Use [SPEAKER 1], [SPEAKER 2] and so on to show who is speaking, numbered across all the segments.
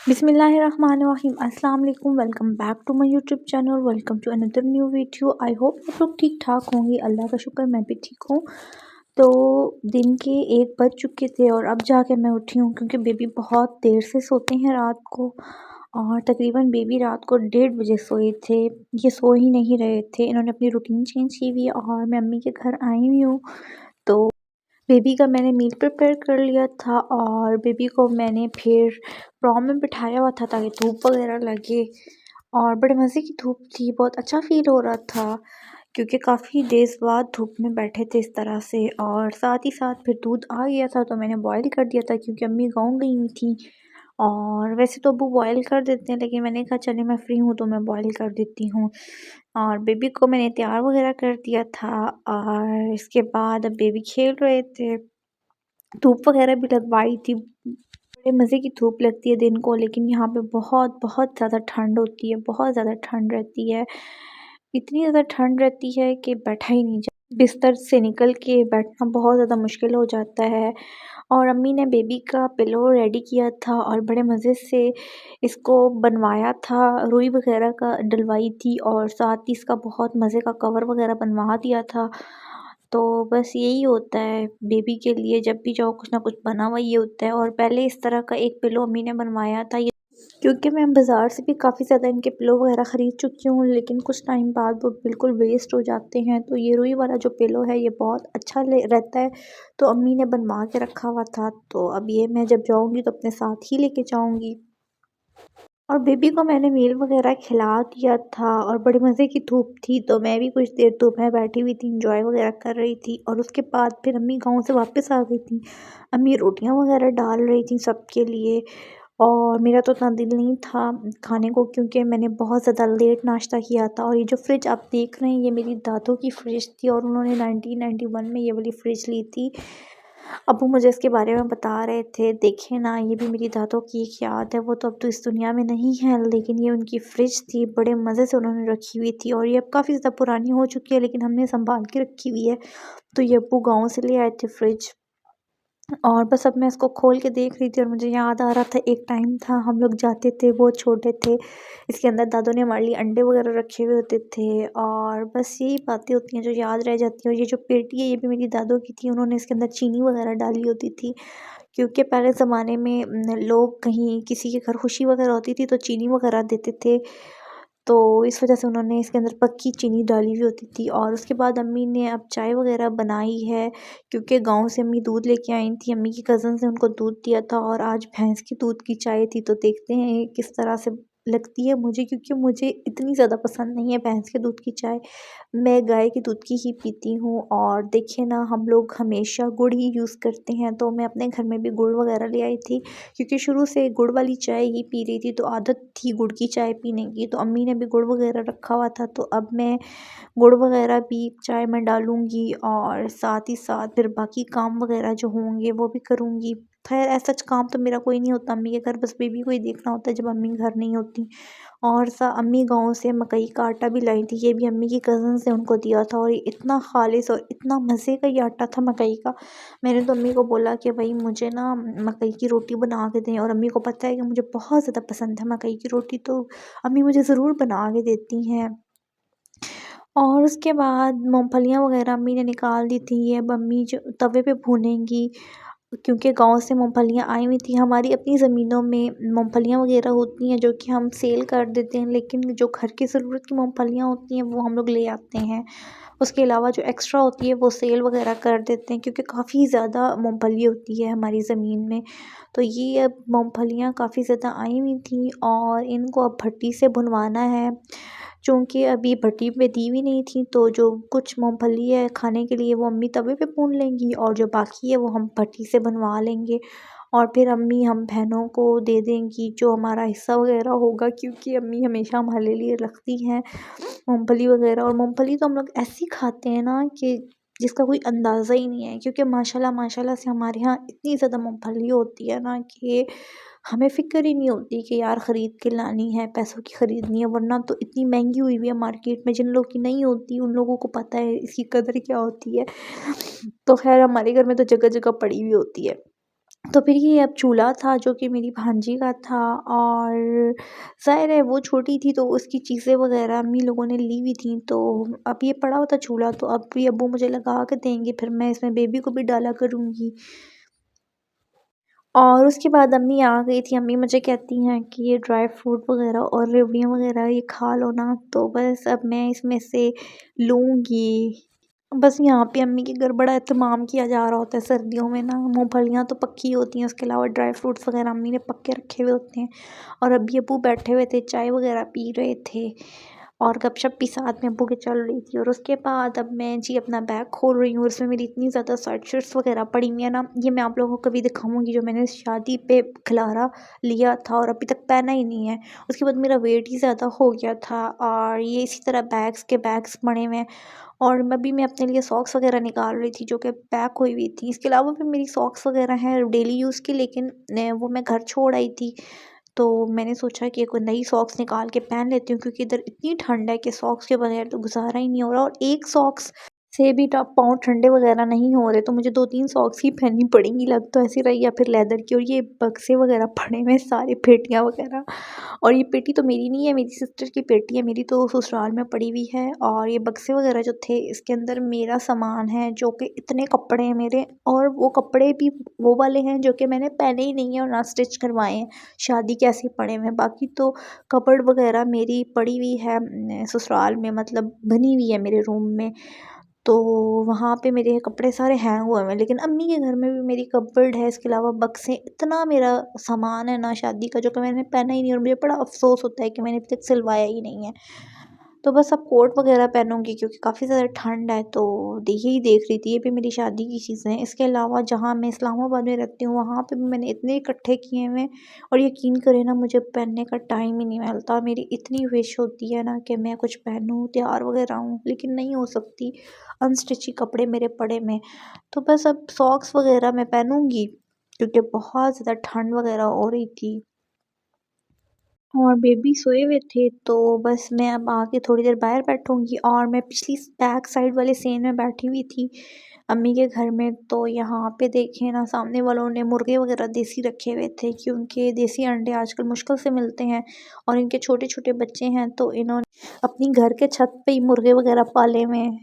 [SPEAKER 1] बिस्मिल्लाहिर्रहमानिर्रहीम अस्सलाम वालेकुम। Welcome back to my YouTube channel. Welcome to another new video. I hope आप लोग ठीक ठाक होंगे। अल्लाह का शुक्र मैं भी ठीक हूँ। तो दिन के 1 बज चुके थे और अब जाके मैं उठी हूँ क्योंकि बेबी बहुत देर से सोते हैं रात को। और तकरीबन बेबी रात को 1:30 बजे सोए थे। ये सो ही नहीं रहे थे। इन्होंने अपनी रूटीन चेंज की हुई है और मैं अम्मी के घर आई हुई हूँ। तो बेबी का मैंने मील प्रिपेयर कर लिया था और बेबी को मैंने फिर प्रोम में बिठाया हुआ था ताकि धूप वगैरह लगे। और बड़े मज़े की धूप थी, बहुत अच्छा फ़ील हो रहा था क्योंकि काफ़ी डेज़ बाद धूप में बैठे थे इस तरह से। और साथ ही साथ फिर दूध आ गया था तो मैंने बॉयल कर दिया था क्योंकि अम्मी गाँव गई हुई थी। और वैसे तो अब्बू बॉयल कर देते हैं लेकिन मैंने कहा चले मैं फ्री हूँ तो मैं बॉयल कर देती हूँ। और बेबी को मैंने तैयार वगैरह कर दिया था और इसके बाद अब बेबी खेल रहे थे। धूप वगैरह भी लगवाई थी। बड़े मज़े की धूप लगती है दिन को, लेकिन यहाँ पे बहुत बहुत ज़्यादा ठंड होती है, बहुत ज़्यादा ठंड रहती है। इतनी ज़्यादा ठंड रहती है कि बैठा ही नहीं जाता, बिस्तर से निकल के बैठना बहुत ज़्यादा मुश्किल हो जाता है। और अम्मी ने बेबी का पिलो रेडी किया था और बड़े मज़े से इसको बनवाया था, रुई वगैरह का डलवाई थी और साथ ही इसका बहुत मज़े का कवर वगैरह बनवा दिया था। तो बस यही होता है बेबी के लिए, जब भी जाओ कुछ ना कुछ बना हुआ ही होता है। और पहले इस तरह का एक पिलो अम्मी ने बनवाया था ये, क्योंकि मैं बाज़ार से भी काफ़ी ज़्यादा इनके पिलो वगैरह ख़रीद चुकी हूँ, लेकिन कुछ टाइम बाद वो बिल्कुल वेस्ट हो जाते हैं। तो ये रुई वाला जो पिलो है ये बहुत अच्छा ले रहता है, तो अम्मी ने बनवा के रखा हुआ था। तो अब ये मैं जब जाऊँगी तो अपने साथ ही लेके जाऊँगी। और बेबी को मैंने मील वगैरह खिला दिया था और बड़े मज़े की धूप थी तो मैं भी कुछ देर धूप में बैठी हुई थी, इंजॉय वगैरह कर रही थी। और उसके बाद फिर अम्मी गाँव से वापस आ गई थी। अम्मी रोटियां वगैरह डाल रही थी सबके लिए और मेरा तो इतना दिल नहीं था खाने को क्योंकि मैंने बहुत ज़्यादा लेट नाश्ता किया था। और ये जो फ्रिज आप देख रहे हैं ये मेरी दादों की फ्रिज थी और उन्होंने 1991 में ये वाली फ्रिज ली थी। अब्बू मुझे इसके बारे में बता रहे थे, देखे ना ये भी मेरी दादों की एक याद है। वो तो अब तो इस दुनिया में नहीं है, लेकिन ये उनकी फ्रिज थी, बड़े मज़े से उन्होंने रखी हुई थी। और ये अब काफ़ी ज़्यादा पुरानी हो चुकी है लेकिन हमने संभाल के रखी हुई है। तो ये अब्बू गाँव से ले आए थे फ्रिज और बस अब मैं इसको खोल के देख रही थी और मुझे याद आ रहा था एक टाइम था हम लोग जाते थे, बहुत छोटे थे, इसके अंदर दादों ने हमारे लिए अंडे वगैरह रखे हुए होते थे। और बस यही बातें होती हैं जो याद रह जाती हैं। और ये जो पेटी है ये भी मेरी दादों की थी, उन्होंने इसके अंदर चीनी वगैरह डाली होती थी क्योंकि पहले ज़माने में लोग कहीं किसी के घर खुशी वगैरह होती थी तो चीनी वगैरह देते थे, तो इस वजह से उन्होंने इसके अंदर पक्की चीनी डाली हुई होती थी। और उसके बाद अम्मी ने अब चाय वगैरह बनाई है क्योंकि गाँव से अम्मी दूध लेके आई थी, अम्मी की कज़न ने उनको दूध दिया था और आज भैंस के दूध की चाय थी। तो देखते हैं किस तरह से लगती है मुझे, क्योंकि मुझे इतनी ज़्यादा पसंद नहीं है भैंस के दूध की चाय, मैं गाय के दूध की ही पीती हूँ। और देखिए ना हम लोग हमेशा गुड़ ही यूज़ करते हैं, तो मैं अपने घर में भी गुड़ वगैरह ले आई थी क्योंकि शुरू से गुड़ वाली चाय ही पी रही थी तो आदत थी गुड़ की चाय पीने की। तो अम्मी ने भी गुड़ वगैरह रखा हुआ था तो अब मैं गुड़ वगैरह भी चाय में डालूँगी और साथ ही साथ फिर बाकी काम वगैरह जो होंगे वो भी करूँगी। खैर ऐसा काम तो मेरा कोई नहीं होता अम्मी के घर, बस बेबी को ही देखना होता है जब अम्मी घर नहीं होती। और अम्मी गाँव से मकई का आटा भी लाई थी, ये भी अम्मी की कज़न ने उनको दिया था और ये इतना खालिस और इतना मज़े का ये आटा था मकई का। मैंने तो अम्मी को बोला कि भाई मुझे ना मकई की रोटी बना के दें, और अम्मी को पता है कि मुझे बहुत ज़्यादा पसंद है मकई की रोटी, तो अम्मी मुझे ज़रूर बना के देती हैं। और उसके बाद मूँगफलियाँ वग़ैरह अम्मी ने निकाल दी थी, ये अब अम्मी जो तवे पे भूनेंगी क्योंकि गाँव से मूँगफलियाँ आई हुई थी। हमारी अपनी ज़मीनों में मूँगफलियाँ वग़ैरह होती हैं जो कि हम सेल कर देते हैं, लेकिन जो घर की ज़रूरत की मूँगफलियाँ होती हैं वो हम लोग ले आते हैं। उसके अलावा जो एक्स्ट्रा होती है वो सेल वग़ैरह कर देते हैं क्योंकि काफ़ी ज़्यादा मूँगफली होती है हमारी ज़मीन में। तो ये अब मूँगफलियाँ काफ़ी ज़्यादा आई हुई थी और इनको अब भट्टी से भुनवाना है। चूँकि अभी भट्टी पे दी हुई नहीं थी तो जो कुछ मूँगफली है खाने के लिए वो अम्मी तवे पे भून लेंगी और जो बाकी है वो हम भट्टी से बनवा लेंगे और फिर अम्मी हम बहनों को दे देंगी जो हमारा हिस्सा वगैरह होगा, क्योंकि अम्मी हमेशा हमारे लिए रखती हैं मूँगफली वगैरह। और मूँगफली तो हम लोग ऐसी खाते हैं ना कि जिसका कोई अंदाज़ा ही नहीं है, क्योंकि माशाल्लाह माशाल्लाह से हमारे यहाँ इतनी ज़्यादा मूँगफली होती है ना कि हमें फ़िक्र ही नहीं होती कि यार ख़रीद के लानी है, पैसों की ख़रीदनी है, वरना तो इतनी महंगी हुई हुई है मार्केट में। जिन लोगों की नहीं होती उन लोगों को पता है इसकी कदर क्या होती है। तो ख़ैर हमारे घर में तो जगह जगह पड़ी हुई होती है। तो फिर ये अब चूल्हा था जो कि मेरी भांजी का था, और ज़ाहिर है वो छोटी थी तो उसकी चीज़ें वग़ैरह अम्मी लोगों ने ली हुई थी, तो अब ये पड़ा हुआ था चूल्हा, तो अब भी अब्बू मुझे लगा के देंगे, फिर मैं इसमें बेबी को भी डाला करूँगी। और उसके बाद अम्मी आ गई थी, अम्मी मुझे कहती हैं कि ये ड्राई फ्रूट वग़ैरह और रेवड़ियाँ वग़ैरह ये खा लो ना, तो बस अब मैं इसमें से लूँगी। बस यहाँ पे अम्मी के घर बड़ा एहतमाम किया जा रहा होता है सर्दियों में ना, मूँगफलियाँ तो पक्की होती हैं, उसके अलावा ड्राई फ्रूट्स वग़ैरह अम्मी ने पक के रखे हुए होते हैं, और अभी अब्बू बैठे हुए थे, चाय वग़ैरह पी रहे थे, और गपशप भी साथ में अब्बू के चल रही थी। और उसके बाद अब मैं जी अपना बैग खोल रही हूँ, उसमें मेरी इतनी ज़्यादा शर्ट शर्ट्स वग़ैरह पड़ी हुई हैं ना, ये मैं आप लोगों को कभी दिखाऊँगी, जो मैंने शादी पे खिलारा लिया था और अभी तक पहना ही नहीं है। उसके बाद मेरा वेट ही ज़्यादा हो गया था, और ये इसी तरह बैग्स के बैग्स पड़े हुए हैं, और अभी मैं अपने लिए सॉक्स वग़ैरह निकाल रही थी जो कि पैक हुई हुई थी। इसके अलावा भी मेरी सॉक्स वग़ैरह हैं डेली यूज़ की, लेकिन वो मैं घर छोड़ आई थी। तो मैंने सोचा कि कोई नई सॉक्स निकाल के पहन लेती हूँ, क्योंकि इधर इतनी ठंड है कि सॉक्स के बगैर तो गुजारा ही नहीं हो रहा, और एक सॉक्स से भी पाँव ठंडे वगैरह नहीं हो रहे, तो मुझे 2-3 सॉक्स ही पहननी पड़ेंगी, लग तो ऐसी रही, या फिर लेदर की। और ये बक्से वगैरह पड़े हुए हैं सारे, पेटियाँ वगैरह, और ये पेटी तो मेरी नहीं है, मेरी सिस्टर की पेटी है, मेरी तो ससुराल में पड़ी हुई है। और ये बक्से वगैरह जो थे, इसके अंदर मेरा सामान है, जो कि इतने कपड़े हैं मेरे, और वो कपड़े भी वो वाले हैं जो कि मैंने पहने ही नहीं है और ना स्टिच करवाए हैं, शादी के ऐसे ही पड़े हुए हैं। बाकी तो कबर्ड वगैरह मेरी पड़ी हुई है ससुराल में, मतलब बनी हुई है मेरे रूम में, तो वहाँ पे मेरे कपड़े सारे हैंग हुए हुए हैं। लेकिन अम्मी के घर में भी मेरी कबर्ड है, इसके अलावा बक्से, इतना मेरा सामान है ना शादी का, जो कि मैंने पहना ही नहीं, और मुझे बड़ा अफ़सोस होता है कि मैंने अभी तक सिलवाया ही नहीं है। तो बस अब कोट वगैरह पहनूँगी, क्योंकि काफ़ी ज़्यादा ठंड है, तो यही देख रही थी, ये भी मेरी शादी की चीज़ें हैं। इसके अलावा जहाँ मैं इस्लामाबाद में रहती हूँ, वहाँ पे भी मैंने इतने इकट्ठे किए हुए हैं, और यकीन करें ना, मुझे पहनने का टाइम ही नहीं मिलता। मेरी इतनी विश होती है ना कि मैं कुछ पहनूँ, तैयार वगैरह हूँ, लेकिन नहीं हो सकती, अनस्टिची कपड़े मेरे पड़े में। तो बस अब सॉक्स वगैरह मैं पहनूँगी, क्योंकि बहुत ज़्यादा ठंड वगैरह हो रही थी, और बेबी सोए हुए थे, तो बस मैं अब आके थोड़ी देर बाहर बैठूँगी, और मैं पिछली बैक साइड वाले सेन में बैठी हुई थी अम्मी के घर में। तो यहाँ पे देखें ना, सामने वालों ने मुर्गे वगैरह देसी रखे हुए थे, क्योंकि देसी अंडे आजकल मुश्किल से मिलते हैं, और इनके छोटे छोटे बच्चे हैं, तो इन्होंने अपनी घर के छत पे ही मुर्गे वगैरह पाले हुए हैं,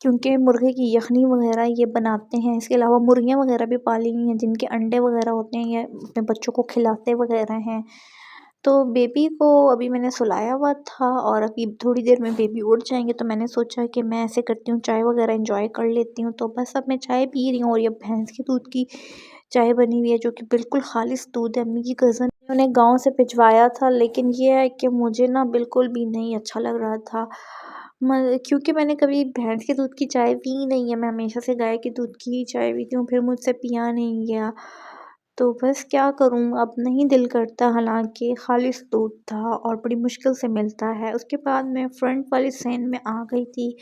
[SPEAKER 1] क्योंकि मुर्गे की यखनी वगैरह ये बनाते हैं। इसके अलावा मुर्गियाँ वगैरह भी पाली हुई हैं, जिनके अंडे वगैरह होते हैं, ये अपने बच्चों को खिलाते वगैरह हैं। तो बेबी को अभी मैंने सुलाया हुआ था, और अभी थोड़ी देर में बेबी उठ जाएँगे, तो मैंने सोचा कि मैं ऐसे करती हूँ, चाय वगैरह एन्जॉय कर लेती हूँ। तो बस अब मैं चाय पी रही हूँ, और ये भैंस के दूध की चाय बनी हुई है, जो कि बिल्कुल ख़ालिस दूध है। अम्मी की कज़न ने उन्हें गाँव से भिजवाया था, लेकिन ये है कि मुझे ना बिल्कुल भी नहीं अच्छा लग रहा था। क्योंकि मैंने कभी भैंस के दूध की चाय पी नहीं है, मैं हमेशा से गाय के दूध की ही चाय पीती हूँ, फिर मुझसे पिया नहीं गया। तो बस क्या करूँ, अब नहीं दिल करता, हालाँकि ख़ालिस दूध था और बड़ी मुश्किल से मिलता है। उसके बाद मैं फ्रंट वाली सेन में आ गई थी,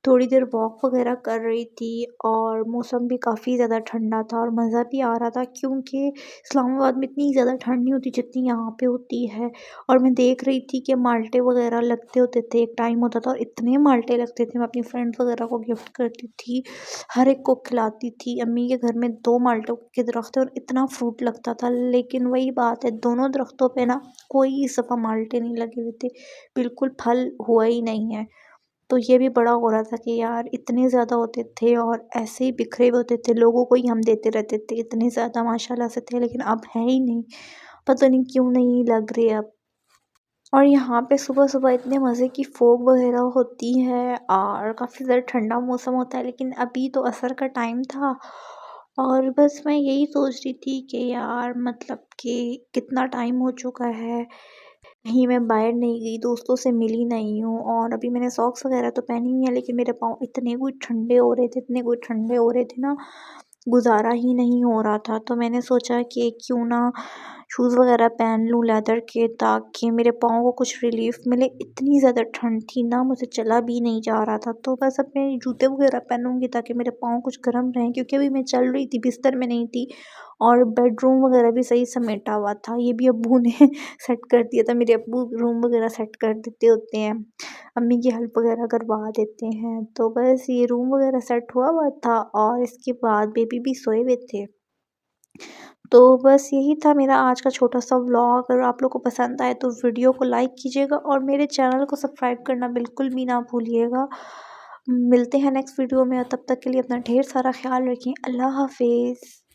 [SPEAKER 1] थोड़ी देर वॉक वग़ैरह कर रही थी, और मौसम भी काफ़ी ज़्यादा ठंडा था, और मज़ा भी आ रहा था, क्योंकि इस्लामाबाद में इतनी ज़्यादा ठंड नहीं होती जितनी यहाँ पे होती है। और मैं देख रही थी कि माल्टे वग़ैरह लगते होते थे, एक टाइम होता था, और इतने माल्टे लगते थे, मैं अपनी फ्रेंड्स वग़ैरह को गिफ्ट करती थी, हर एक को खिलाती थी। अम्मी के घर में 2 माल्टों के दरख्त थे, और इतना फ्रूट लगता था, लेकिन वही बात है, दोनों दरख्तों पे ना कोई इस दफ़ा माल्टे नहीं लगे हुए थे, बिल्कुल फल हुआ ही नहीं है। तो ये भी बड़ा हो रहा था कि यार इतने ज़्यादा होते थे, और ऐसे ही बिखरे हुए होते थे, लोगों को ही हम देते रहते थे, इतने ज़्यादा माशाल्लाह से थे, लेकिन अब है ही नहीं, पता नहीं क्यों नहीं लग रहे अब। और यहाँ पे सुबह-सुबह इतने मज़े की फ़ॉग वग़ैरह होती है, और काफ़ी ज़्यादा ठंडा मौसम होता है, लेकिन अभी तो असर का टाइम था, और बस मैं यही सोच रही थी कि यार, मतलब कि कितना टाइम हो चुका है, कहीं मैं बाहर नहीं गई, दोस्तों से मिली नहीं हूँ, और अभी मैंने सॉक्स वग़ैरह तो पहनी हुई है, लेकिन मेरे पाँव इतने कोई ठंडे हो रहे थे, इतने कोई ठंडे हो रहे थे ना, गुज़ारा ही नहीं हो रहा था। तो मैंने सोचा कि क्यों ना शूज़ वग़ैरह पहन लूँ लेदर के, ताकि मेरे पाँव को कुछ रिलीफ़ मिले। इतनी ज़्यादा ठंड थी ना, मुझसे चला भी नहीं जा रहा था। तो बस अब मैं जूते वग़ैरह पहनूँगी, ताकि मेरे पाँव कुछ गर्म रहें, क्योंकि अभी मैं चल रही थी, बिस्तर में नहीं थी, और बेडरूम वग़ैरह भी सही समेटा हुआ था। ये भी अब्बू ने सेट कर दिया था, मेरे अब्बू रूम वग़ैरह सेट कर देते होते हैं, अम्मी की हेल्प वग़ैरह करवा देते हैं। तो बस ये रूम वग़ैरह सेट हुआ हुआ था, और इसके बाद बेबी भी सोए हुए थे। तो बस यही था मेरा आज का छोटा-सा व्लॉग। अगर आप लोग को पसंद आए तो वीडियो को लाइक कीजिएगा और मेरे चैनल को सब्सक्राइब करना बिल्कुल भी ना भूलिएगा। मिलते हैं नेक्स्ट वीडियो में, तब तक के लिए अपना ढेर सारा ख़्याल रखिए। अल्लाह हाफ़िज़।